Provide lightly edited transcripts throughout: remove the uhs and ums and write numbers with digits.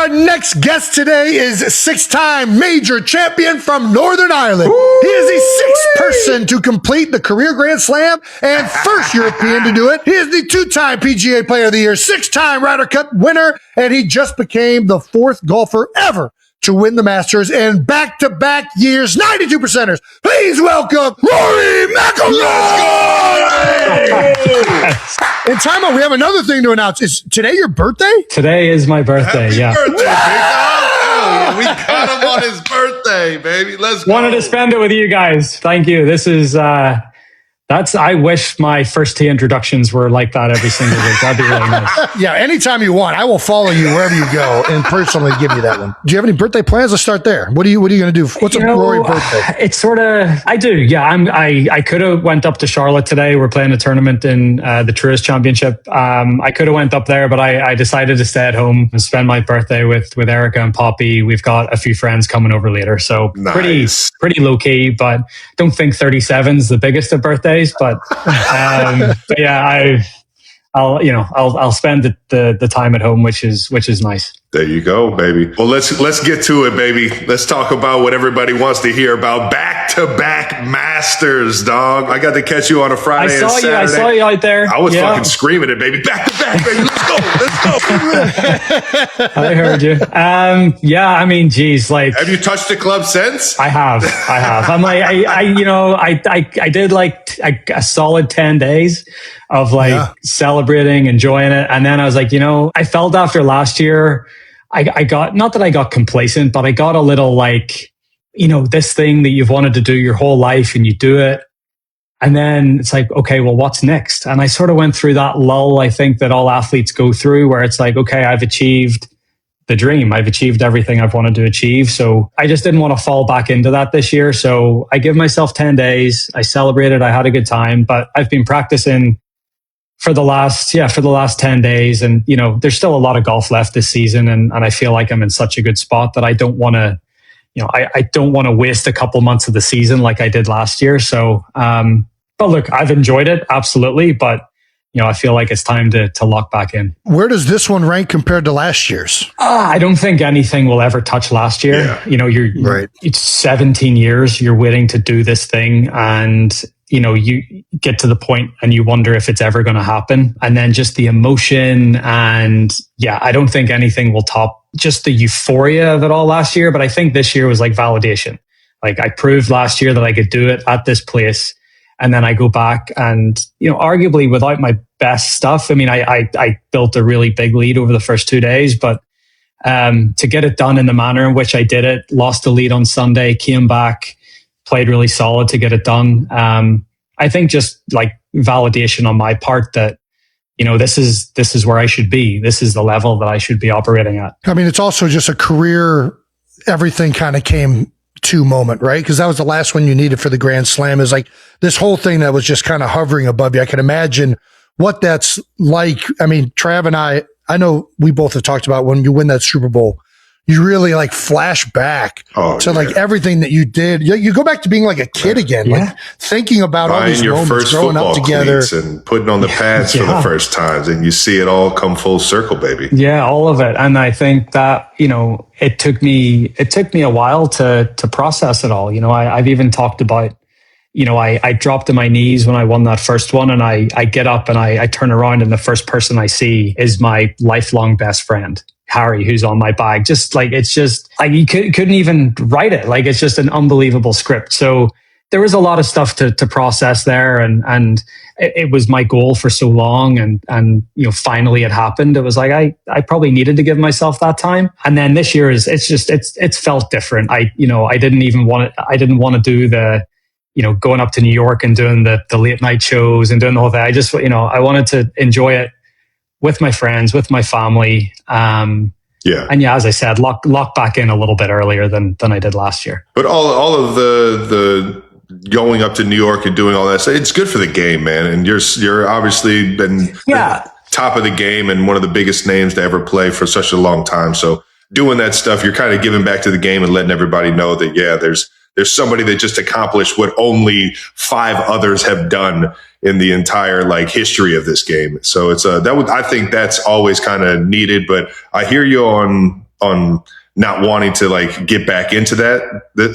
Our next guest today is a six-time major champion from Northern Ireland. Ooh. He is the sixth person to complete the career Grand Slam and first European to do it. He is the two-time PGA Player of the Year, six-time Ryder Cup winner, and he just became the fourth golfer ever to win the Masters in back-to-back years, 92 percenters. Please welcome Rory McIlroy! In time out, we have another thing to announce. Is today your birthday? Today is my birthday, Happy birthday, we got him on his birthday, baby. Let's go. Wanted to spend it with you guys. Thank you. This is... I wish my first tee introductions were like that every single week. That'd be really nice. Yeah, anytime you want, I will follow you wherever you go and personally give you that one. Do you have any birthday plans? Let's start there. What are you going to do? What's a Rory birthday? It's sort of, I do. Yeah, I could have went up to Charlotte today. We're playing a tournament in the Tourist Championship. I could have went up there, but I decided to stay at home and spend my birthday with Erica and Poppy. We've got a few friends coming over later, so nice. pretty low key. But don't think 37 is the biggest of birthdays. But yeah, I'll spend the time at home, which is nice. There you go, baby. Well, let's get to it, baby. Let's talk about what everybody wants to hear about. Back-to-back Masters, dog. I got to catch you on a Friday and Saturday. I saw you out there. I was fucking screaming it, baby. Back-to-back, baby. Let's go. I heard you. Yeah, I mean, geez, like. Have you touched the club since? I have. I'm like, I did like a solid 10 days of celebrating, enjoying it. And then I was like, I felt after last year, I got, not that I got complacent, but I got a little like, this thing that you've wanted to do your whole life and you do it. And then it's like, okay, well, what's next? And I sort of went through that lull, I think, that all athletes go through, where it's like, okay, I've achieved the dream. I've achieved everything I've wanted to achieve. So I just didn't want to fall back into that this year. So I give myself 10 days. I celebrated. I had a good time, but I've been practicing for the last 10 days. And, there's still a lot of golf left this season. And I feel like I'm in such a good spot that I don't want to, I don't want to waste a couple months of the season like I did last year. So, but look, I've enjoyed it. Absolutely. But, I feel like it's time to lock back in. Where does this one rank compared to last year's? I don't think anything will ever touch last year. Yeah. You're right. It's 17 years you're waiting to do this thing. And, you get to the point and you wonder if it's ever going to happen. And then just the emotion and I don't think anything will top just the euphoria of it all last year. But I think this year was like validation. Like I proved last year that I could do it at this place. And then I go back and, arguably without my best stuff. I mean, I built a really big lead over the first 2 days, but to get it done in the manner in which I did it, lost the lead on Sunday, came back, played really solid to get it done. I think just like validation on my part that, this is where I should be. This is the level that I should be operating at. I mean, it's also just a career, everything kind of came to moment, right? Because that was the last one you needed for the Grand Slam. Is like this whole thing that was just kind of hovering above you. I can imagine what that's like. I mean, Trav and I know we both have talked about when you win that Super Bowl, you really like flash back to like everything that you did. You go back to being like a kid again, like thinking about all these moments, growing up together and putting on the pads for the first times, and you see it all come full circle, baby. Yeah, all of it. And I think that, it took me a while to process it all. I've even talked about, I dropped to my knees when I won that first one, and I get up and I turn around, and the first person I see is my lifelong best friend, Harry, who's on my bag. Just like, it's just like, you couldn't even write it. Like, it's just an unbelievable script. So there was a lot of stuff to process there. And it was my goal for so long. And finally it happened. It was like, I probably needed to give myself that time. And then this year it's felt different. I didn't want to do the, going up to New York and doing the late night shows and doing the whole thing. I just, I wanted to enjoy it with my friends, with my family. And as I said, lock back in a little bit earlier than I did last year. But all of the going up to New York and doing all that stuff, it's good for the game, man. And you're obviously been top of the game and one of the biggest names to ever play for such a long time. So doing that stuff, you're kind of giving back to the game and letting everybody know that, there's somebody that just accomplished what only 5 others have done in the entire history of this game. So it's I think that's always kind of needed. But I hear you on on not wanting to like get back into that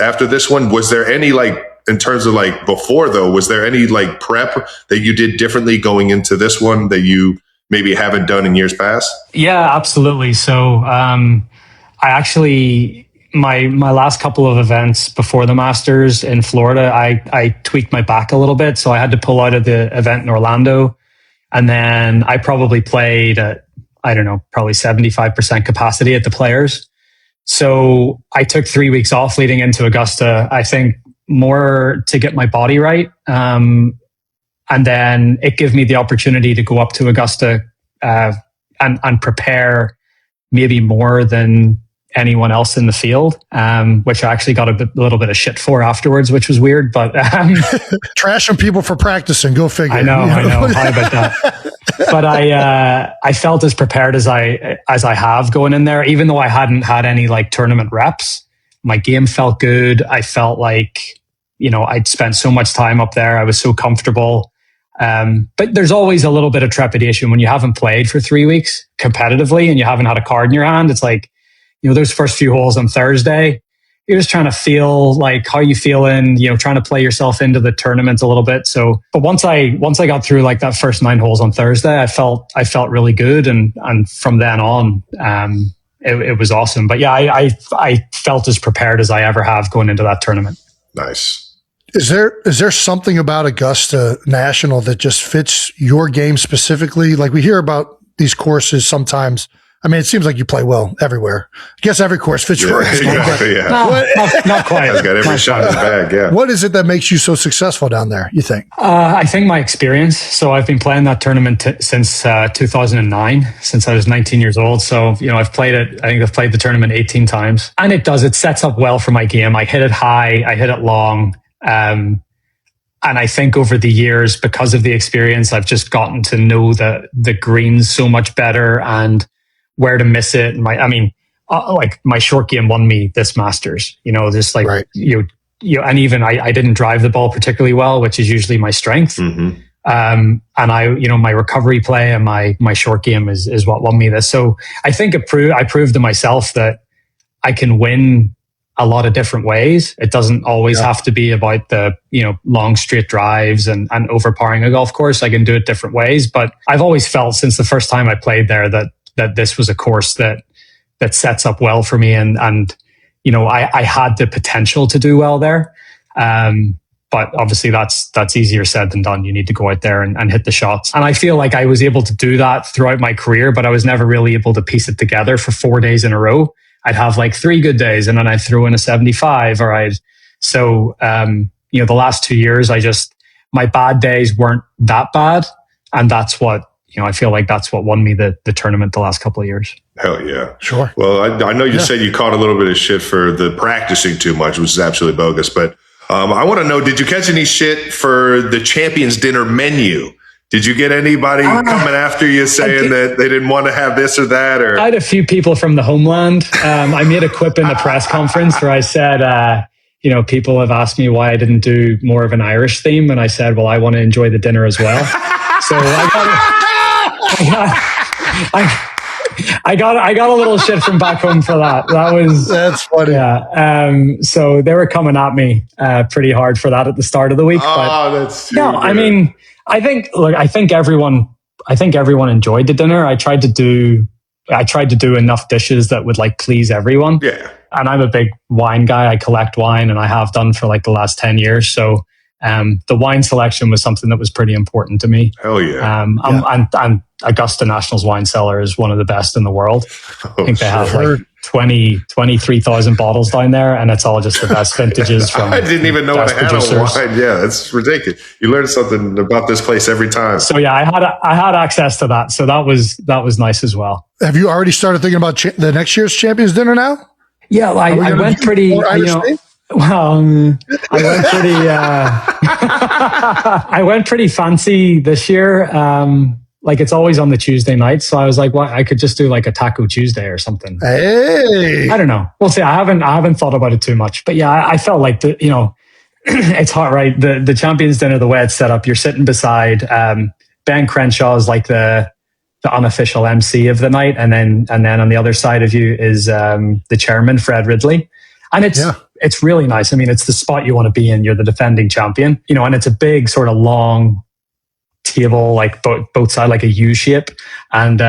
after this one. Was there any like, in terms of like before though, was there any like prep that you did differently going into this one that you maybe haven't done in years past? Yeah, absolutely. So I actually, my last couple of events before the Masters in Florida, I tweaked my back a little bit. So I had to pull out of the event in Orlando. And then I probably played at, I don't know, probably 75% capacity at the Players. So I took 3 weeks off leading into Augusta, I think more to get my body right. And then it gave me the opportunity to go up to Augusta and prepare maybe more than anyone else in the field, which I actually got a little bit of shit for afterwards, which was weird. But trashing people for practicing, go figure. I know. How about that? But I felt as prepared as I have going in there, even though I hadn't had any like tournament reps. My game felt good. I felt like, I'd spent so much time up there. I was so comfortable. But there's always a little bit of trepidation when you haven't played for 3 weeks competitively and you haven't had a card in your hand. It's like, those first few holes on Thursday, you're just trying to feel like how you feeling, trying to play yourself into the tournament a little bit. So, but once I got through like that first 9 holes on Thursday, I felt really good. And from then on, it was awesome. But yeah, I felt as prepared as I ever have going into that tournament. Nice. Is there something about Augusta National that just fits your game specifically? Like we hear about these courses sometimes. I mean, it seems like you play well everywhere. I guess every course fits your game. Yeah. Not quite. He's got every shot in his bag, yeah. What is it that makes you so successful down there, you think? I think my experience. So I've been playing that tournament since 2009, since I was 19 years old. So, I've played it. I think I've played the tournament 18 times. And it sets up well for my game. I hit it high. I hit it long. And I think over the years, because of the experience, I've just gotten to know the greens so much better and where to miss it. Like my short game won me this Masters, just like, right. And even I didn't drive the ball particularly well, which is usually my strength. Mm-hmm. And my recovery play and my short game is what won me this. So I think I proved to myself that I can win a lot of different ways. It doesn't always have to be about the, long straight drives and overpowering a golf course. I can do it different ways, but I've always felt since the first time I played there that this was a course that sets up well for me. And I had the potential to do well there. But obviously that's easier said than done. You need to go out there and hit the shots. And I feel like I was able to do that throughout my career, but I was never really able to piece it together for 4 days in a row. I'd have like 3 good days and then I'd throw in a 75 the last 2 years, my bad days weren't that bad. And that's what, I feel like that's what won me the tournament the last couple of years. Hell yeah. Sure. Well, I know you said you caught a little bit of shit for the practicing too much, which is absolutely bogus. But I want to know, did you catch any shit for the Champions Dinner menu? Did you get anybody coming after you saying that they didn't want to have this or that? Or I had a few people from the homeland. I made a quip in the press conference where I said, people have asked me why I didn't do more of an Irish theme. And I said, well, I want to enjoy the dinner as well. So I got a little shit from back home for that. That's funny. Yeah. So they were coming at me pretty hard for that at the start of the week. That's too no. good. I mean, I think everyone enjoyed the dinner. I tried to do enough dishes that would like please everyone. Yeah. And I'm a big wine guy. I collect wine and I have done for like the last 10 years. So the wine selection was something that was pretty important to me. Hell yeah. And Augusta National's wine cellar is one of the best in the world. I think they have like 23,000 bottles down there, and it's all just the best vintages from. I didn't even know I had producers. a wine. Yeah, that's ridiculous. You learn something about this place every time. So yeah, I had access to that, so that was nice as well. Have you already started thinking about the next year's Champions Dinner now? Yeah, I went pretty. I went pretty fancy this year. Like it's always on the Tuesday night. So I was like, well, I could just do like a Taco Tuesday or something. Hey, I don't know. We'll see. I haven't thought about it too much, but yeah, I felt like it's hot, right? The Champions Dinner, the way it's set up, you're sitting beside, Ben Crenshaw is like the the unofficial MC of the night, and then on the other side of you is the chairman, Fred Ridley, and it's really nice. I mean, it's the spot you want to be in. You're the defending champion, you know, and it's a big sort of long table, like both sides, like a U shape, and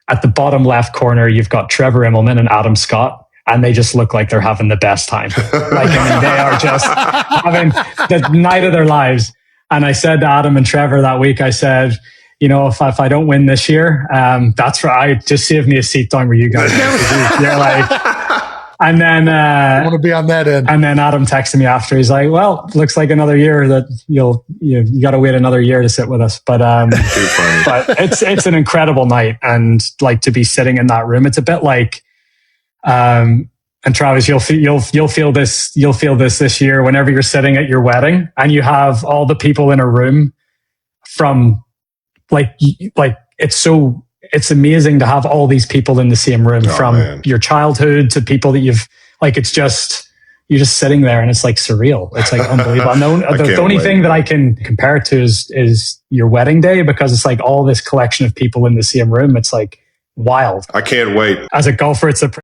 at the bottom left corner, you've got Trevor Immelman and Adam Scott, and they just look like they're having the best time. Like, I mean, they are just having the night of their lives. And I said to Adam and Trevor that week, I said, you know, if I don't win this year, that's right. Just save me a seat down where you guys are. You're like, and then I want to be on that end. And then Adam texted me after. He's like, "Well, looks like another year that you got to wait another year to sit with us." But but it's an incredible night, and like to be sitting in that room, it's a bit like, and Travis, you'll feel this year whenever you're sitting at your wedding and you have all the people in a room from like it's amazing to have all these people in the same room from your childhood to people that you've like, it's just, you're just sitting there and it's like surreal. It's like unbelievable. The only thing that I can compare it to is your wedding day, because it's like all this collection of people in the same room. It's like wild. I can't wait. As a golfer, it's a